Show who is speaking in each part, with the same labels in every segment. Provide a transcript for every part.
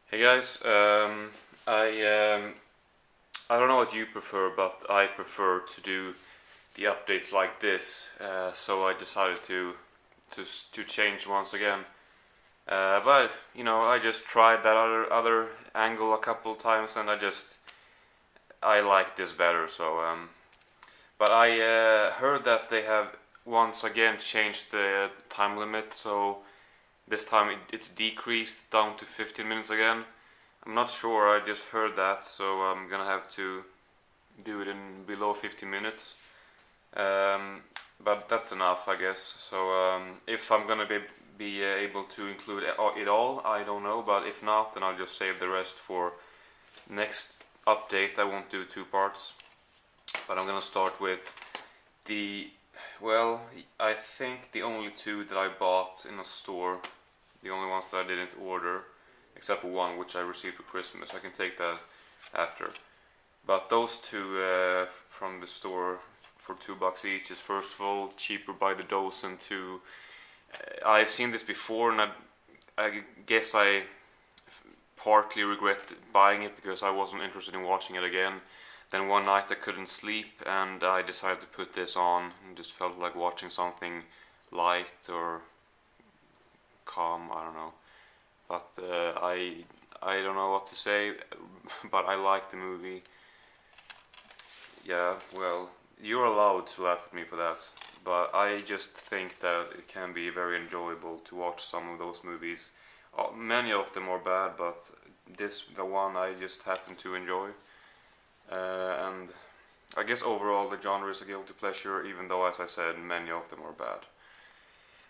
Speaker 1: Hey guys, I don't know what you prefer, but I prefer to do the updates like this. So I decided to change once again. But I just tried that other angle a couple of times, and I like this better. But I heard that they have once again changed the time limit, so this time it's decreased down to 15 minutes again. I'm not sure, I just heard that, so I'm gonna have to do it in below 15 minutes. Um, but that's enough, I guess. So if I'm gonna be able to include it all, I don't know. But if not, then I'll just save the rest for next update. I won't do two parts, but I'm gonna start with the well, I think the only two that I bought in a store, the only ones that I didn't order, except for one which I received for Christmas. I can take that after. But those two from the store for $2 each is first of all cheaper by the dozen. I've seen this before, and I guess I partly regret buying it because I wasn't interested in watching it again. Then one night I couldn't sleep, and I decided to put this on, and just felt like watching something light or calm. I don't know, but I don't know what to say. But I like the movie. Yeah, well, you're allowed to laugh at me for that, but I just think that it can be very enjoyable to watch some of those movies. Many of them are bad, but the one I just happen to enjoy. And I guess overall the genre is a guilty pleasure, even though, as I said, many of them are bad.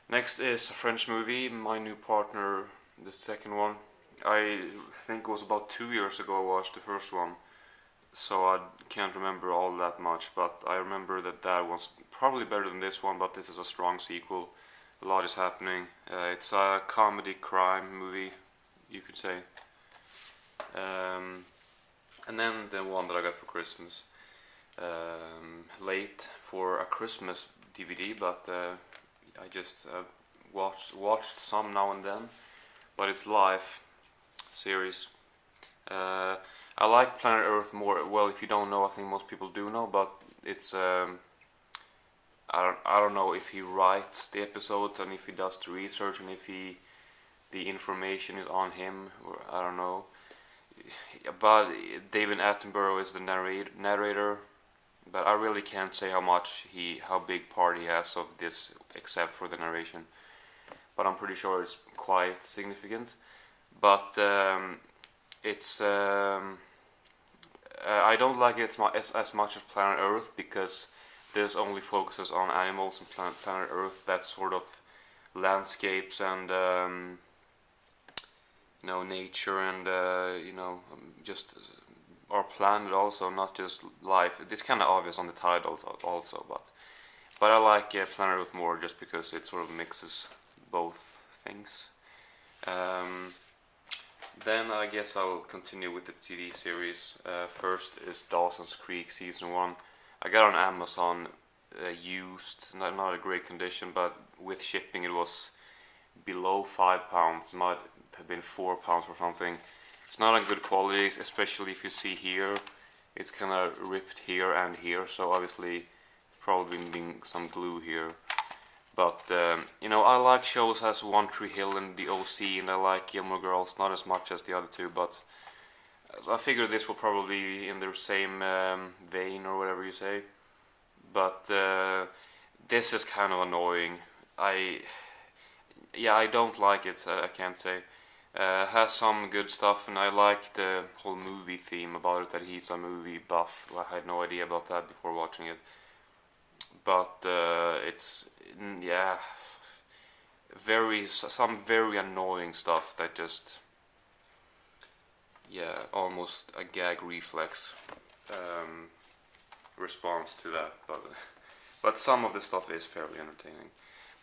Speaker 1: Next is a French movie, My New Partner, the second one. I think it was about 2 years ago I watched the first one, so I can't remember all that much, but I remember that was probably better than this one, but this is a strong sequel. A lot is happening. It's a comedy crime movie, you could say. Um, and then the one that I got for Christmas, late for a Christmas DVD, but I just watched some now and then. But it's live series. I like Planet Earth more. Well, if you don't know, I think most people do know, but it's I don't know if he writes the episodes and if he does the research and if the information is on him, or I don't know. But David Attenborough is the narrator, but I really can't say how big part he has of this except for the narration. But I'm pretty sure it's quite significant. But it's I don't like it as much as Planet Earth because this only focuses on animals, and Planet Earth that sort of landscapes and nature and just our planet also, not just life. It's kind of obvious on the title also, but I like Planet Earth more just because it sort of mixes both things. Um, then I guess I'll continue with the TV series. First is Dawson's Creek season 1. I got on Amazon used, not a great condition, but with shipping it was below £5. Might have been £4 or something. It's not in good quality, especially if you see here. It's kind of ripped here and here, so obviously probably been some glue here. But I like shows as One Tree Hill and The OC, and I like Gilmore Girls, not as much as the other two, but I figure this will probably be in the same vein or whatever you say. But this is kind of annoying. I don't like it. I can't say. Has some good stuff, and I like the whole movie theme about it. That he's a movie buff. I had no idea about that before watching it. But it's some very annoying stuff that just almost a gag reflex response to that. But some of the stuff is fairly entertaining.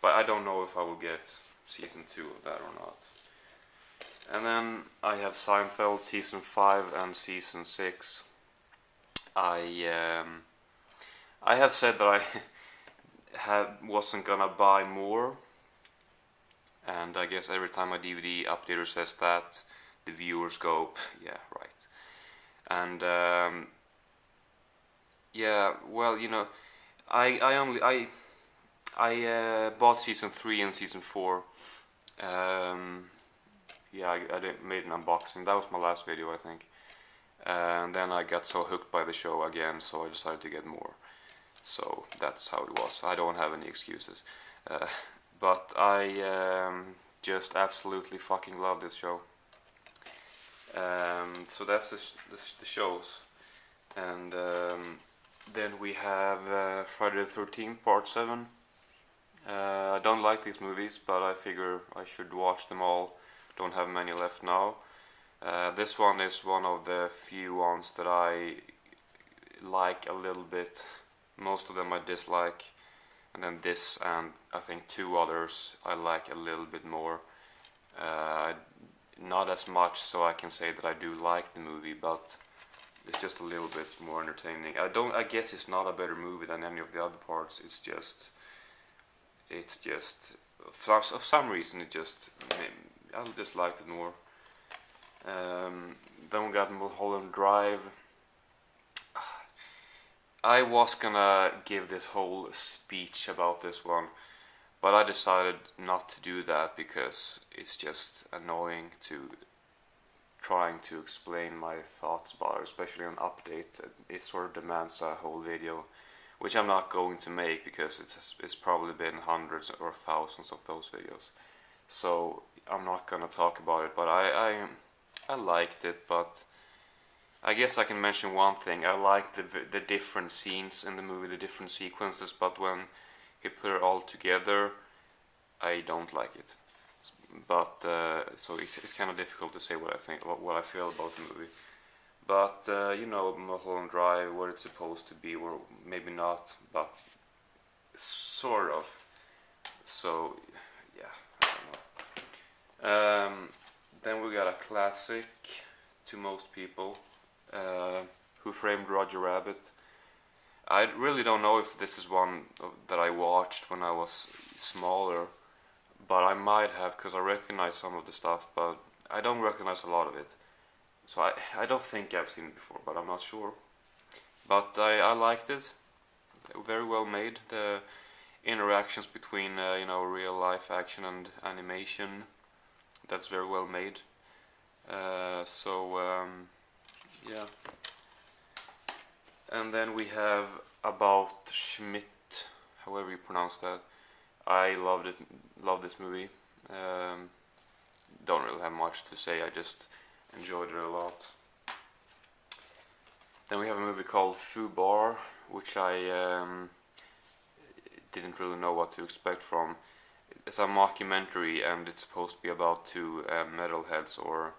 Speaker 1: But I don't know if I will get season 2 of that or not. And then I have Seinfeld season 5 and season 6. I have said that I wasn't gonna buy more, and I guess every time a DVD updater says that, the viewers go, yeah, right. And yeah, well, you know, I bought season 3 and season 4. Yeah, I made an unboxing. That was my last video, I think. And then I got so hooked by the show again, so I decided to get more. So that's how it was. I don't have any excuses. Uh, but I just absolutely fucking love this show. So that's the shows. And then we have Friday the 13th Part 7. I don't like these movies, but I figure I should watch them all. Don't have many left now. This one is one of the few ones that I like a little bit. Most of them I dislike. And then this and I think 2 others I like a little bit more. Not as much, so I can say that I do like the movie, but it's just a little bit more entertaining. I guess it's not a better movie than any of the other parts. It's just for some reason I just liked it more. Then we got Mulholland Drive. I was gonna give this whole speech about this one, but I decided not to do that because it's just annoying to trying to explain my thoughts about it, especially an update. It sort of demands a whole video, which I'm not going to make because it's probably been hundreds or thousands of those videos. So I'm not gonna talk about it, but I liked it. But I guess I can mention one thing. I liked the different scenes in the movie, the different sequences, but when he put it all together, I don't like it. But so it's kind of difficult to say what I think, what I feel about the movie. But you know, Mulholland Drive, what it's supposed to be, or maybe not, but sort of. So yeah, I don't know. Then we got a classic to most people, Who Framed Roger Rabbit. I really don't know if this is one that I watched when I was smaller, but I might have, because I recognize some of the stuff, but I don't recognize a lot of it. So I don't think I've seen it before, but I'm not sure. But I liked it. Very well made. The interactions between you know, real life action and animation, that's very well made. Yeah. And then we have About Schmidt, however you pronounce that. I loved it. Love this movie. Don't really have much to say. I just enjoyed it a lot. Then we have a movie called Fubar, which I didn't really know what to expect from. It's a mockumentary, and it's supposed to be about 2 metalheads or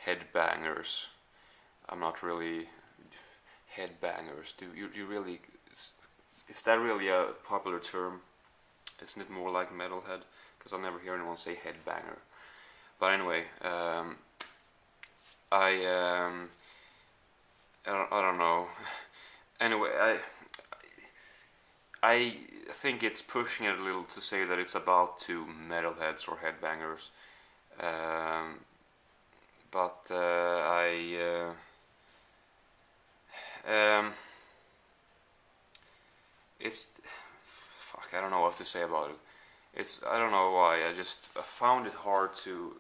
Speaker 1: headbangers. I'm not really headbangers. Do you really? Is that really a popular term? Isn't it more like metalhead? Because I never hear anyone say headbanger. But anyway, I don't know. Anyway, I think it's pushing it a little to say that it's about 2 metalheads or headbangers. But it's fuck. I don't know what to say about it. I don't know why. I found it hard to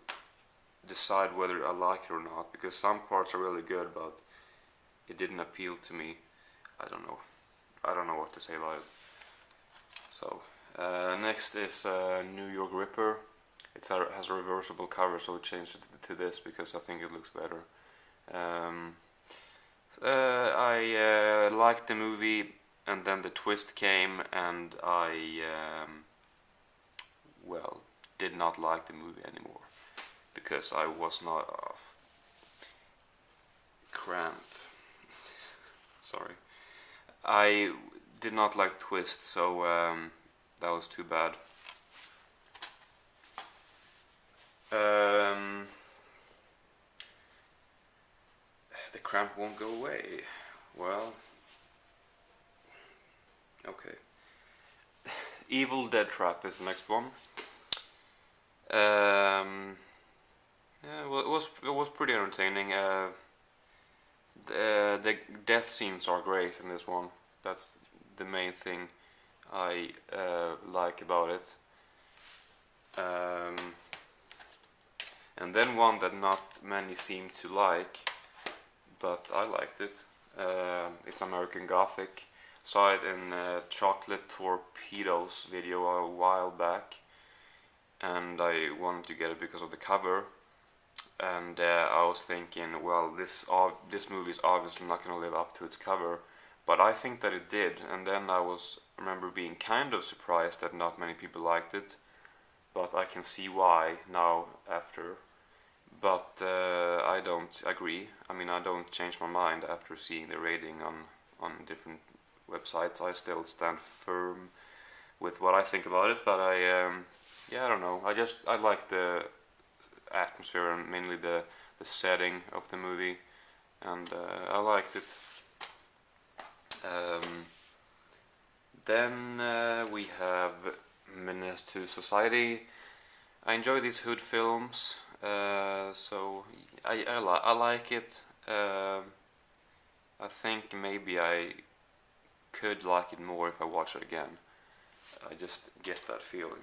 Speaker 1: decide whether I like it or not, because some parts are really good, but it didn't appeal to me. I don't know. I don't know what to say about it. So next is New York Ripper. It has a reversible cover, so I changed it to this because I think it looks better. I liked the movie, and then the twist came, and I well, did not like the movie anymore because I was not cramp. Sorry, I did not like the twist, so that was too bad. The cramp won't go away. Well, okay. Evil Dead Trap is the next one. Yeah, well, it was pretty entertaining. The death scenes are great in this one. That's the main thing I like about it. Um, and then one that not many seem to like, but I liked it. It's American Gothic. Saw it in Chocolate Torpedoes video a while back, and I wanted to get it because of the cover. And I was thinking, well, this movie is obviously not going to live up to its cover, but I think that it did. And then remember being kind of surprised that not many people liked it, but I can see why now after. But I don't agree. I mean, I don't change my mind after seeing the rating on different websites. I still stand firm with what I think about it. But yeah, I don't know. I like the atmosphere and mainly the setting of the movie, and I liked it. Then we have Menace to Society. I enjoy these hood films, so I like it. I think maybe I could like it more if I watch it again. I just get that feeling.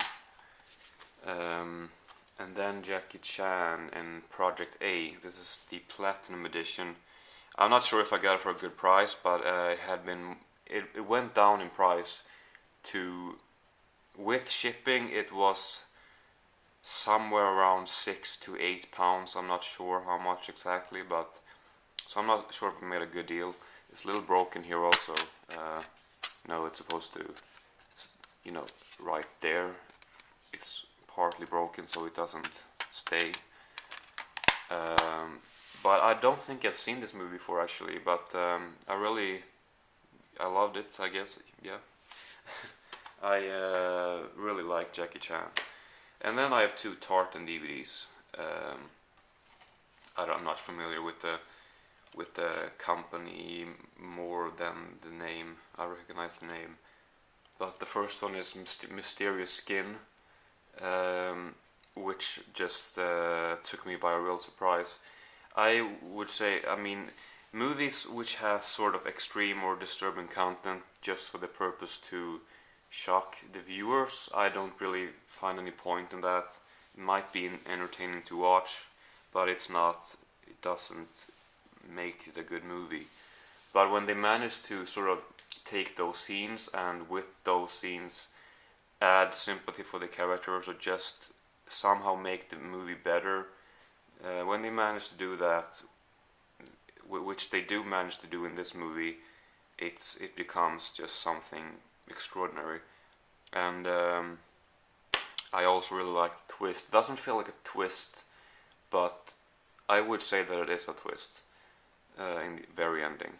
Speaker 1: And then Jackie Chan in Project A. This is the Platinum Edition. I'm not sure if I got it for a good price, but it went down in price to, with shipping, it was somewhere around £6 to £8. I'm not sure how much exactly, but so I'm not sure if I made a good deal. It's a little broken here also. No, it's supposed to, right there. It's partly broken, so it doesn't stay. But I don't think I've seen this movie before actually. But I loved it. I guess, yeah. I really like Jackie Chan. And then I have two Tartan DVDs. I'm not familiar with the company more than the name. I recognize the name, but the first one is Mysterious Skin, which just took me by a real surprise. I would say, I mean, movies which have sort of extreme or disturbing content just for the purpose to shock the viewers, I don't really find any point in that. It might be entertaining to watch, but it doesn't make it a good movie. But when they manage to sort of take those scenes and with those scenes add sympathy for the characters or just somehow make the movie better, when they manage to do that, which they do manage to do in this movie, it becomes just something extraordinary. And I also really like the twist. It doesn't feel like a twist, but I would say that it is a twist in the very ending,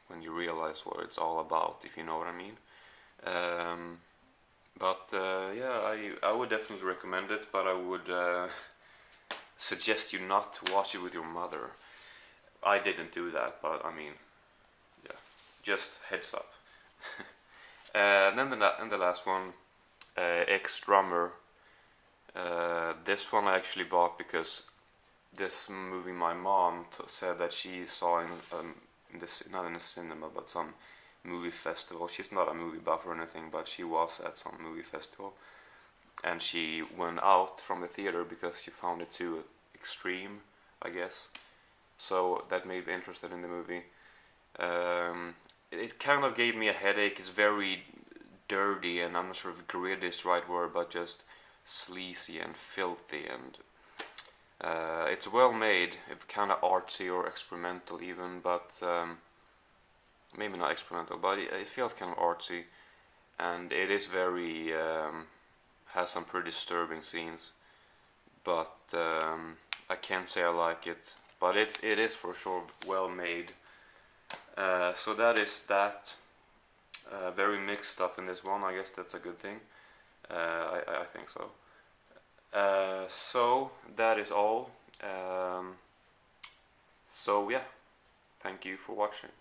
Speaker 1: when you realize what it's all about, if you know what I mean. Yeah, I would definitely recommend it, but I would suggest you not to watch it with your mother. I didn't do that, but I mean, yeah, just heads up. And then the last one, Ex-Drummer. This one I actually bought because this movie my mom said that she saw in this, not in a cinema, but some movie festival. She's not a movie buff or anything, but she was at some movie festival, and she went out from the theater because she found it too extreme, I guess. So that made me interested in the movie. It kind of gave me a headache. It's very dirty, and I'm not sure if gritty is the right word, but just sleazy and filthy, and it's well made. It's kind of artsy or experimental even, but maybe not experimental, but it feels kind of artsy, and it is very has some pretty disturbing scenes, but I can't say I like it, but it is for sure well made. So that is that. Very mixed stuff in this one. I guess that's a good thing. I think so. So that is all. So yeah, thank you for watching.